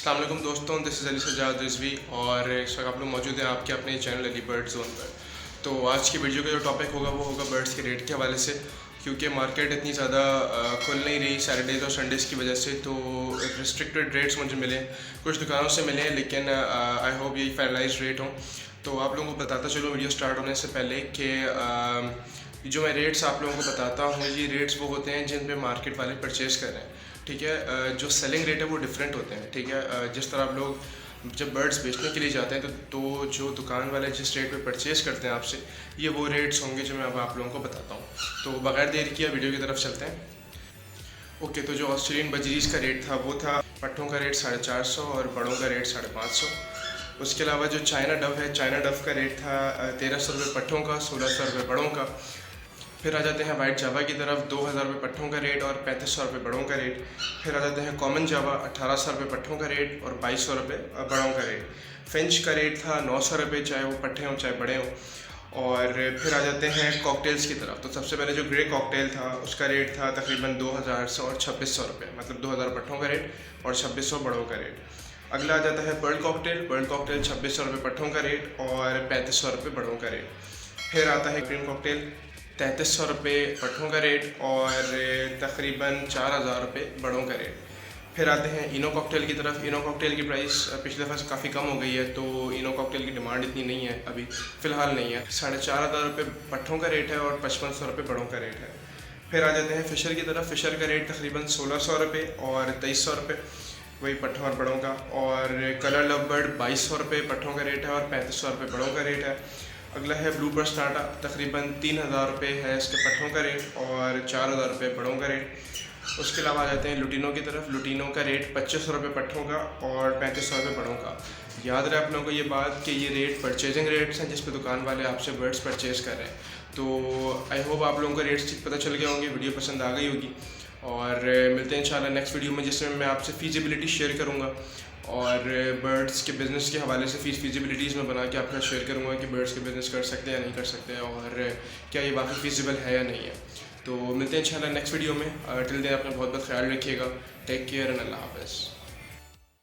अस्सलाम वालेकुम दोस्तों, दिस इज़ अली सज्जाद रिजवी और इस वक्त आप लोग मौजूद हैं आपके अपने चैनल अली बर्ड जोन पर। तो आज की वीडियो का जो टॉपिक होगा वो होगा बर्ड्स के रेट के हवाले से, क्योंकि मार्केट इतनी ज़्यादा खुल नहीं रही सैटरडेज़ और संडेज़ की वजह से। तो रिस्ट्रिक्टेड रेट्स मुझे मिले, कुछ दुकानों से मिले, लेकिन आई होप यही फाइनलाइज रेट हों। तो आप लोगों को बताता चलो वीडियो स्टार्ट होने से पहले कि जो मैं रेट्स आप लोगों को बताता हूँ, ये रेट्स वो होते हैं जिन पे मार्केट वाले परचेज़ कर रहे हैं। ठीक है, जो सेलिंग रेट है वो डिफरेंट होते हैं। ठीक है, जिस तरह आप लोग जब बर्ड्स बेचने के लिए जाते हैं तो जो दुकान वाले जिस रेट पे परचेज़ करते हैं आपसे, ये वो रेट्स होंगे जो मैं अब आप लोगों को बताता हूँ। तो बगैर देर किया वीडियो की तरफ चलते हैं। ओके, तो जो ऑस्ट्रेलियन बजीरीज़ का रेट था वो था पट्ठों का रेट 450 और बड़ों का रेट 550। उसके अलावा जो चाइना डव है, चाइना डव का रेट था 1300 रुपये पट्ठों का, 1600 रुपये बड़ों का। फिर आ जाते हैं वाइट जावा की तरफ, 2000 रुपये पट्ठों का रेट और 3500 रुपये बड़ों का रेट। फिर आ जाते हैं कॉमन जावा, 1800 रुपये पट्ठों का रेट और 2200 रुपये बड़ों का रेट। फिंच का रेट था 900 रुपये, चाहे वो पट्ठे हों चाहे बड़े हों। और फिर आ जाते हैं कॉकटेल्स की तरफ। तो सबसे पहले जो ग्रे कॉकटेल था उसका रेट था तकरीबन 2100 और 2600 रुपये, मतलब 2000 पट्ठों का रेट और 2600 बड़ों का रेट। अगला आ जाता है पर्ल कॉकटेल, 2600 रुपये पट्ठों का रेट और 3500 रुपये बड़ों का रेट। फिर आता है क्रीम कॉकटेल, 3300 रुपये पट्ठों का रेट और तकरीबन 4000 रुपये बड़ों का रेट। फिर आते हैं इनो कॉकटेल की तरफ। इनो कॉकटेल की प्राइस पिछले दफ़ा से काफ़ी कम हो गई है, तो इनो कॉकटेल की डिमांड इतनी नहीं है, अभी फ़िलहाल नहीं है। 4500 रुपये पट्ठों का रेट है और 5500 रुपये बड़ों का रेट है। फिर आ जाते हैं फ़िशर की तरफ। फ़िशर का रेट तकरीबन 1600 रुपये और 2300 रुपये, वही पट्ठों और बड़ों का। और कलर लव बर्ड 2200 रुपये पट्ठों का रेट है और 3500 रुपये बड़ों का रेट है। अगला है ब्लू बर्ड स्टार्टा, तकरीबन 3000 रुपये है इसके पट्ठों का रेट और 4000 रुपये बड़ों का रेट। उसके अलावा आ जाते हैं लुटिनो की तरफ। लुटिनो का रेट 2500 रुपये पट्ठों का और 3500 रुपये बड़ों का। याद रहे आप लोगों को ये बात कि ये रेट परचेजिंग रेट्स हैं जिस पे दुकान वाले आपसे बर्ड्स परचेज़ कर रहे हैं। तो आई होप आप लोगों को रेट्स ठीक पता चल गए होंगे, वीडियो पसंद आ गई होगी। और मिलते हैं इंशाल्लाह नेक्स्ट वीडियो में, जिसमें मैं आपसे फीजिबिलिटी शेयर करूँगा और बर्ड्स के बिज़नेस के हवाले से फीजिबिलिटीज़ में बना के आपके साथ शेयर करूँगा कि बर्ड्स के बिज़नेस कर सकते हैं या नहीं कर सकते, और क्या ये वाकई फीजिबल है या नहीं है। तो मिलते हैं इंशाल्लाह नेक्स्ट वीडियो में। टिल देन अपना बहुत बहुत ख्याल रखिएगा। टेक केयर एंड अल्लाह हाफ़िज़।